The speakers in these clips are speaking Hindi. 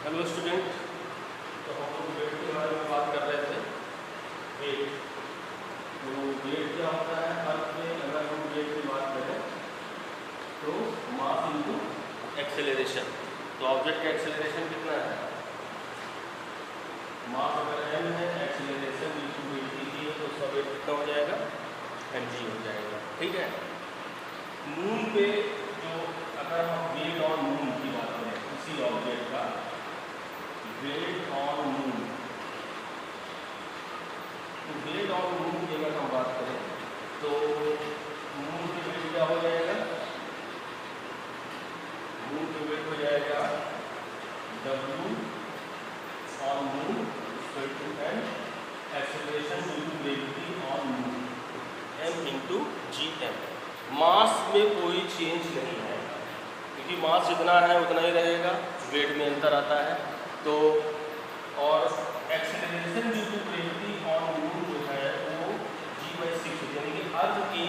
Hello student. तो हम लोग वेट के बारे में बात कर रहे थे। वेट, तो वेट क्या होता है? अर्थ में अगर हम वेट की बात करें तो मास इनटू एक्सेलरेशन। तो ऑब्जेक्ट का एक्सेलरेशन कितना है? मास अगर m है, एक्सेलरेशन इनटू वेट कीजिए तो उसका वेट कितना हो जाएगा? mg हो जाएगा। ठीक है। मून पे जो अगर हम वेट ऑन मून की बात करें, उसी ऑब्जेक्ट का वेट ऑन मून, तो वेट ऑन मून की अगर हम बात करें तो मून के वेट क्या हो जाएगा? मून के वेट हो जाएगा W on moon equal to m acceleration due to gravity on moon m into gm। Mass में कोई चेंज नहीं है क्योंकि मास जितना है उतना ही रहेगा, वेट में अंतर आता है। तो और acceleration due to gravity on moon जो है वो g/6, यानी कि अर्थ की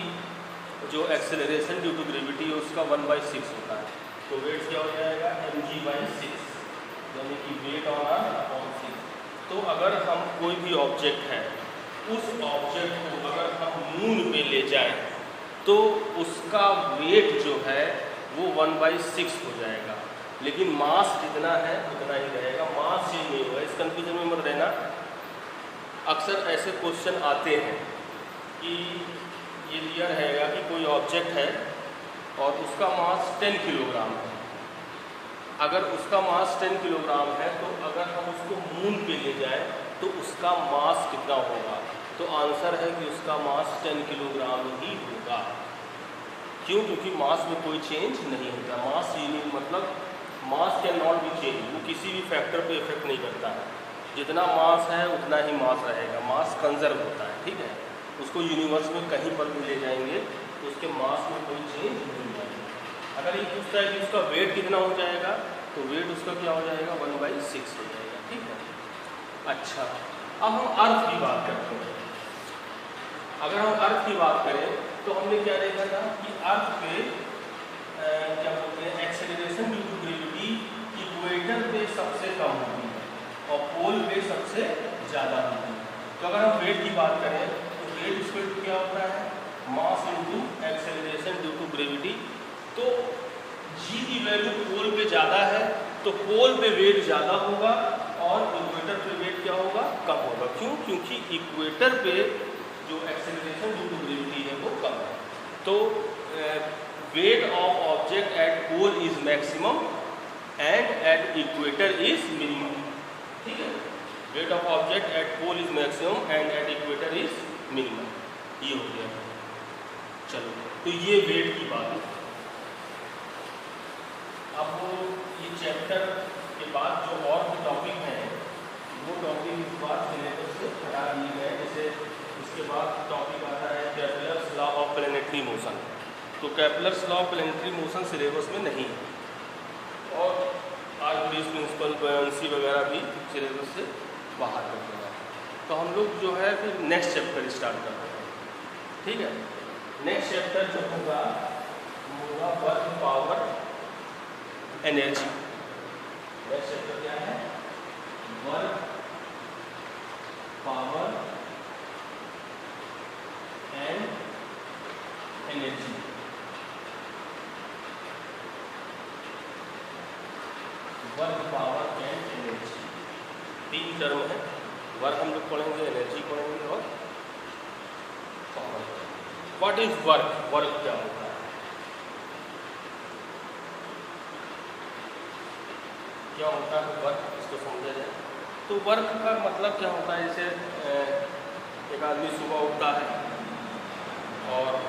जो एक्सेलरेशन ड्यू टू ग्रेविटी है उसका 1/6 होता है। तो वेट क्या हो जाएगा? mg/6, यानी कि वेट ऑन अर्थ अपॉन 6। तो अगर हम कोई भी ऑब्जेक्ट है, उस ऑब्जेक्ट को अगर हम मून पे ले जाएं तो उसका वेट जो है वो 1/6 हो जाएगा, लेकिन मास जितना है उतना ही रहेगा, मास चेंज नहीं होगा। इस कंफ्यूजन में मत रहना। अक्सर ऐसे क्वेश्चन आते हैं कि ये दिया रहेगा कि कोई ऑब्जेक्ट है और उसका मास 10 किलोग्राम है। अगर उसका मास 10 किलोग्राम है तो अगर हम उसको मून पे ले जाएं तो उसका मास कितना होगा? तो आंसर है कि उसका मास 10 किलोग्राम ही होगा। क्यों? क्योंकि मास में कोई चेंज नहीं होता। मास यूनिट मतलब मास कैन नॉट बी चेंज, वो किसी भी फैक्टर पे इफेक्ट नहीं करता है। जितना मास है उतना ही मास रहेगा, मास कंजर्व होता है। ठीक है। उसको यूनिवर्स में कहीं पर भी ले जाएंगे तो उसके मास में कोई चेंज नहीं आएगा। अगर ये पूछता है कि उसका वेट कितना हो जाएगा तो वेट उसका क्या हो जाएगा? 1/6 हो जाएगा। ठीक है। अच्छा, अब हम अर्थ की बात करते हैं। अगर हम अर्थ की बात करें तो हमने क्या देखा था कि अर्थ पे क्या बोलते हैं, acceleration due to gravity equator पे सबसे कम होती है और पोल पे सबसे ज़्यादा होती है। तो अगर हम वेट की बात करें तो वेट इक्वल टू क्या होता है? Mass into acceleration due to gravity. तो g की वैल्यू पोल पे ज़्यादा है तो पोल पे वेट ज़्यादा होगा और इक्वेटर पे वेट क्या होगा? कम होगा। क्यों? क्योंकि इक्वेटर पे जो एक्सेलरेशन ड्यू टू ग्रेविटी है वो कम है। तो weight of object at pole is maximum and at equator is minimum. ठीक है। Weight of object at pole is maximum and at equator is minimum. ये हो गया। चलो, तो ये वेट की बात है। अब ये चैप्टर के बाद जो और भी टॉपिक हैं वो टॉपिक इस बार सिलेबस से हटा दिए गए। जैसे इसके बाद टॉपिक आता है Kepler's law of planetary motion. तो Kepler's law of planetary motion syllabus में नहीं है और आर्किमिडीज प्रिंसिपल, बुयांसी वगैरह भी सिलेबस से बाहर कर देगा। तो हम लोग जो है फिर नेक्स्ट चैप्टर स्टार्ट करते हैं। ठीक है। नेक्स्ट चैप्टर जो होगा work, power, energy. Next chapter क्या है? Work, power and energy. Work, power and energy, 3 term है। वर्क हम लोग पढ़ेंगे, एनर्जी पढ़ेंगे और power. What is work? Work क्या होता है? क्या होता है वर्क? इसको समझा जाए तो वर्क का मतलब क्या होता है? जैसे एक आदमी सुबह उठता है और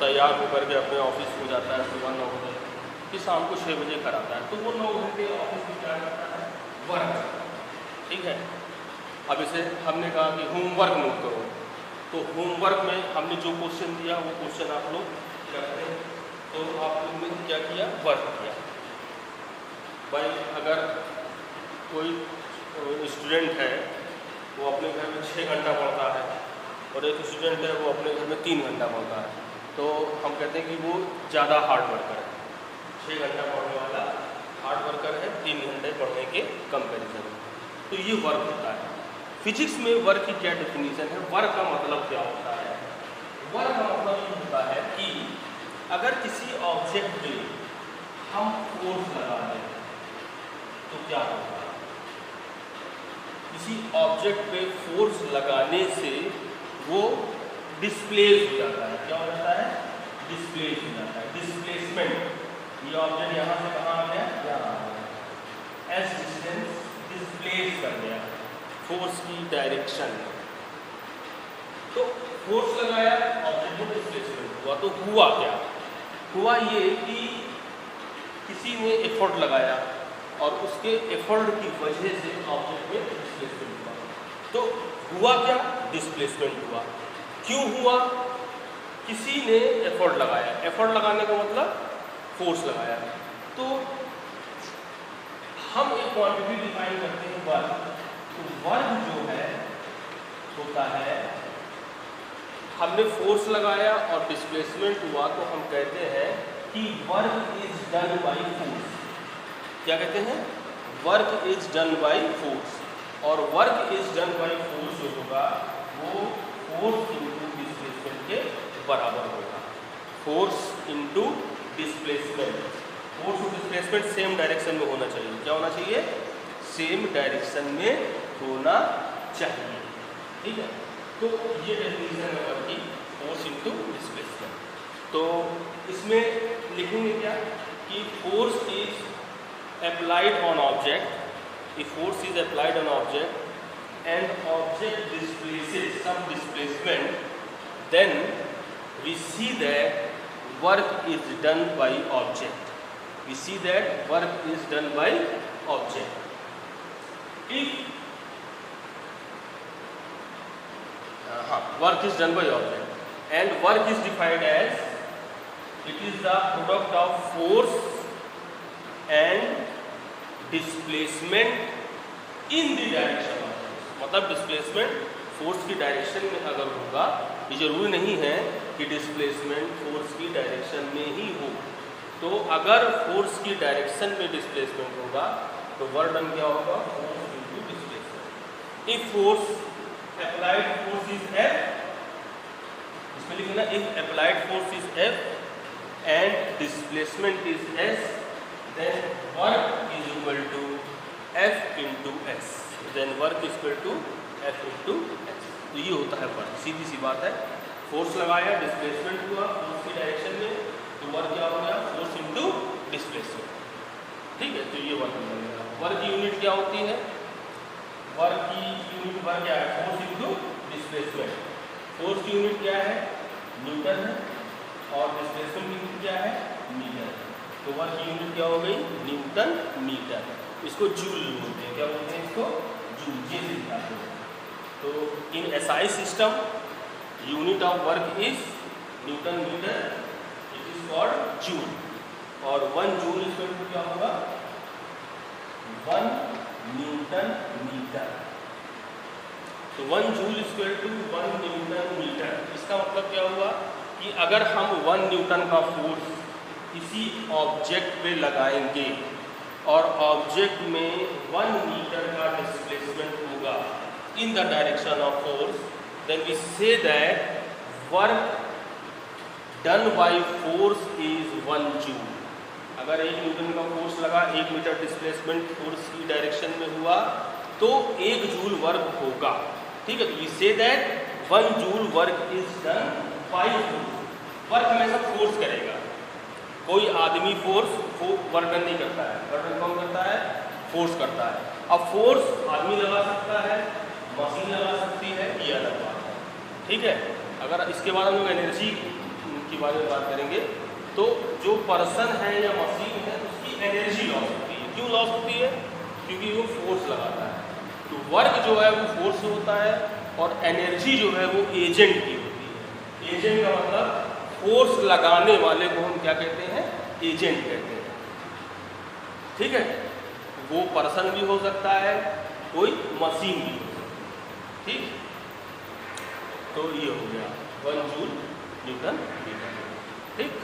तैयार होकर के अपने ऑफिस को जाता है सुबह 9 बजे, फिर शाम को 6 बजे घर आता है। तो वो 9 घंटे ऑफिस में क्या करता है? वर्क। ठीक है। अब इसे हमने कहा कि होमवर्क नोट करो, तो होमवर्क में हमने जो क्वेश्चन दिया वो क्वेश्चन आप लोग करते हैं। तो आप लोग ने क्या किया? वर्क किया। भाई अगर कोई स्टूडेंट है वो अपने घर में 6 घंटा पढ़ता है और एक स्टूडेंट है वो अपने घर में 3 घंटा पढ़ता है, तो हम कहते हैं कि वो ज़्यादा हार्ड वर्कर है। 6 घंटा पढ़ने वाला हार्ड वर्कर है 3 घंटे पढ़ने के कंपेरिजन। तो ये वर्क होता है। फिजिक्स में वर्क की क्या डेफिनेशन है, वर्क का मतलब क्या होता है? वर्क का मतलब ये होता है कि अगर किसी ऑब्जेक्ट पे हम फोर्स लगा दें तो क्या होगा? किसी ऑब्जेक्ट पे फोर्स लगाने से वो डिस्प्लेस हो जाता है। क्या हो जाता है? डिस्प्लेस हो जाता है। डिस्प्लेसमेंट, ये ऑब्जेक्ट यहाँ से कहाँ आ गया? यहाँ आ गया। एस डिस्टेंस डिस्प्लेस कर दिया फोर्स की डायरेक्शन। तो फोर्स लगाया, ऑब्जेक्ट में डिस्प्लेसमेंट हुआ, तो हुआ क्या? हुआ ये कि किसी ने एफर्ट लगाया और उसके एफर्ट की वजह से ऑब्जेक्ट में डिस्प्लेसमेंट हुआ। तो हुआ क्या? डिस्प्लेसमेंट हुआ। क्यों हुआ? किसी ने एफर्ट लगाया। एफर्ट लगाने का मतलब फोर्स लगाया। तो हम एक क्वांटिटी डिफाइन करते हैं वर्क। तो वर्क जो है होता है, हमने फोर्स लगाया और डिस्प्लेसमेंट हुआ, तो हम कहते हैं कि work is done by force. क्या कहते हैं? Work is done by force. और work is done by force जो होगा वो फोर्स इंटू डिस्प्लेसमेंट के बराबर होगा। Force into displacement. फोर्स और डिस्प्लेसमेंट सेम डायरेक्शन में होना चाहिए। क्या होना चाहिए? सेम डायरेक्शन में होना चाहिए। ठीक है, तो ये डेफिनेशन है वर्क की, फोर्स इंटू डिस्प्लेसमेंट। तो इसमें लिखेंगे क्या कि force is applied on object, if force is applied on object and object displaces some displacement, then we see that work is done by object. We see that work is done by object. If work is done by object and work is defined as it is the product of force and displacement in the direction of force. मतलब डिस्प्लेसमेंट फोर्स की डायरेक्शन में अगर होगा, ये जरूरी नहीं है कि डिस्प्लेसमेंट फोर्स की डायरेक्शन में ही हो। तो अगर फोर्स की डायरेक्शन में डिस्प्लेसमेंट होगा तो वर्क डन क्या होगा? Force into displacement. If force applied force is F, इसमें लिखना if applied force is F and displacement is S, then work is equal to F into S. Then work is equal to F into S. तो ये होता है वर्क। सीधी सी बात है, फोर्स लगाया, डिस्प्लेसमेंट हुआ फोर्स की डायरेक्शन में, तो वर्क क्या हो गया? Force into displacement. ठीक है, तो ये वर्क बनेगा। वर्क की यूनिट क्या होती है? वर्क की यूनिट वर्क क्या है? Force into displacement. फोर्स की यूनिट क्या है? न्यूटन है, और डिस्प्लेसमेंट की यूनिट क्या है? मीटर है। तो वर्क की यूनिट क्या हो गई? Newton metre. इसको जूल बोलते हैं। क्या बोलते हैं इसको? जूल। ये सिखाते हैं। तो in SI system unit of work is newton metre, it is called joule. और 1 जूल इक्वल टू क्या होगा? 1 न्यूटन मीटर। तो 1 joule equal to 1 newton metre. इसका मतलब क्या हुआ कि अगर हम 1 न्यूटन का फोर्स किसी ऑब्जेक्ट पे लगाएंगे और ऑब्जेक्ट में 1 मीटर का डिस्प्लेसमेंट होगा in the direction of force, then we say that work done by force is 1 joule. अगर 1 न्यूटन का फोर्स लगा, 1 मीटर डिस्प्लेसमेंट फोर्स की डायरेक्शन में हुआ, तो 1 जूल वर्क होगा। ठीक है, तो we say that 1 joule work is done by force. Work हमेशा फोर्स करेगा। कोई आदमी फोर्स वर्क डन नहीं करता है। वर्क डन कौन करता है? फोर्स करता है। अब फोर्स आदमी लगा सकता है, मशीन लगा सकती है, ये अलग बात है। ठीक है, अगर इसके बाद हम लोग एनर्जी के बारे में बात करेंगे, तो जो पर्सन है या मशीन है उसकी एनर्जी लॉस होती है। क्यों लॉस होती है? क्योंकि वो फोर्स लगाता है। तो वर्क जो है वो फोर्स से होता है और एनर्जी जो है वो एजेंट की होती है। एजेंट का मतलब फोर्स लगाने वाले को हम क्या कहते हैं? एजेंट कहते हैं। ठीक है, वो पर्सन भी हो सकता है, कोई मशीन भी हो सकता है। ठीक, तो ये हो गया 1 जूल न्यूटन मीटर। ठीक,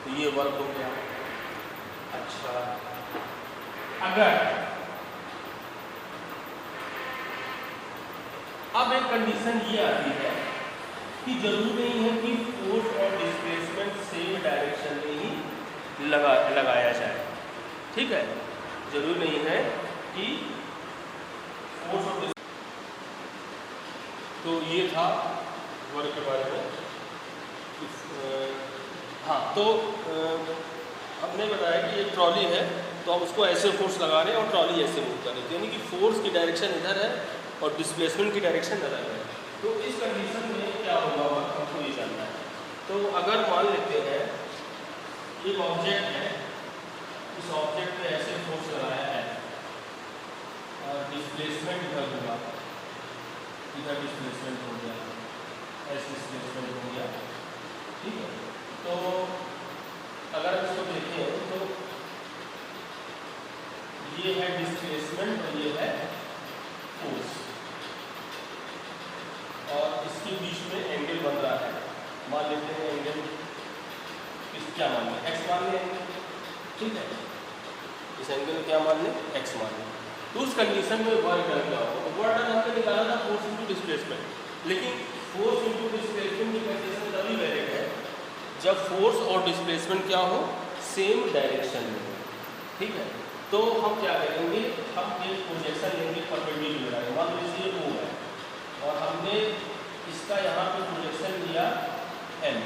तो ये वर्क हो गया। अच्छा, अगर अब एक कंडीशन ये आती है कि जरूरी नहीं है कि फोर्स और डिस्प्लेसमेंट सेम डायरेक्शन में ही लगाया जाए। ठीक है, जरूरी नहीं है कि फोर्स और तो ये था वर्क के बारे में। हाँ, तो हमने बताया कि एक ट्रॉली है तो हम उसको ऐसे फोर्स लगा रहे हैं और ट्रॉली ऐसे मूव कर रही है, यानी कि फोर्स की डायरेक्शन इधर है और डिस्प्लेसमेंट की डायरेक्शन इधर है। तो इस कंडीशन में क्या होगा हमको ये जानना है। तो अगर मान लेते हैं एक ऑब्जेक्ट है, इस ऑब्जेक्ट पे ऐसे फोर्स लगाया है और डिस्प्लेसमेंट इधर होगा, इधर डिस्प्लेसमेंट हो गया, ऐसे डिस्प्लेसमेंट हो गया। ठीक है, तो अगर हम इसको देखें तो ये है डिस्प्लेसमेंट और ये है फोर्स, और इसके बीच में एंगल बन रहा है। मान लेते हैं एंगल क्या मान लें, एक्स मान लें। ठीक है, इस एंगल क्या मान लें, एक्स मान लें। तो उस कंडीशन में वर्क डन क्या होगा? वर्क डन हमने निकाला था फोर्स इंटू डिस्प्लेसमेंट, लेकिन फोर्स इंटू डिस्प्लेसमेंट की कंडीशन तभी वैलिड है जब फोर्स और डिस्प्लेसमेंट क्या हो, सेम डायरेक्शन में। ठीक है, तो हम क्या करेंगे, हम एक प्रोजेक्शन लेंगे परपेंडिकुलर, मान लीजिए O है और हमने इसका यहाँ पे प्रोजेक्शन लिया M।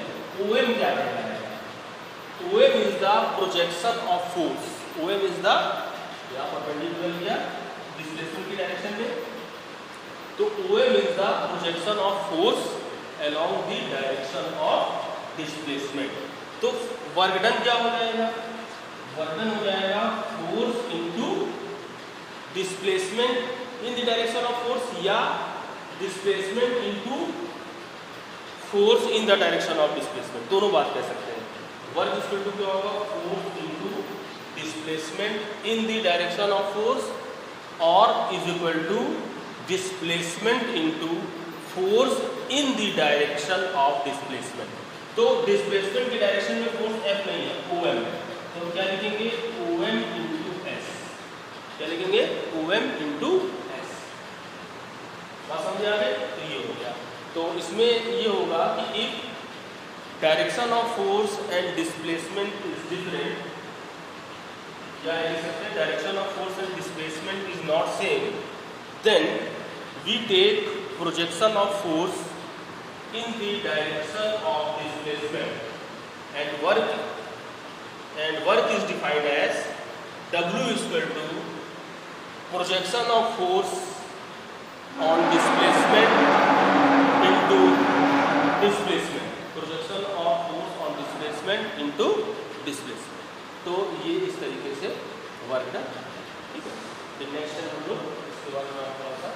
OM क्या कहलाएगा? OM is the projection of force. OM is the, यहाँ परपेंडिकुलर लिया डिस्प्लेसमेंट की डायरेक्शन में, तो OM is the projection of force along the direction of displacement. तो वर्क डन क्या हो जाएगा? वर्क डन हो जाएगा force into displacement in the direction of force, या displacement into force in the direction of displacement, दोनों बात कह सकते हैं। वर्क इक्वल टू क्या होगा, force into displacement in the direction of force, और is equal to displacement into force in the direction of displacement. तो डिस्प्लेसमेंट की डायरेक्शन में फोर्स F नहीं है, OM है, तो क्या लिखेंगे, OM इंटू S। क्या लिखेंगे, OM इंटू S। बात समझ आ गई? तो ये हो गया। तो इसमें ये होगा कि if direction of force and displacement is different, या लिख सकते हैं direction of force and displacement is not same, then we take projection of force in the direction of displacement, and work is defined as W is equal to projection of force on displacement into displacement, projection of force on displacement into displacement। तो ये इस तरीके से वर्क डन। ठीक है, नेक्स्ट हम लोग इसके बाद में थोड़ा सा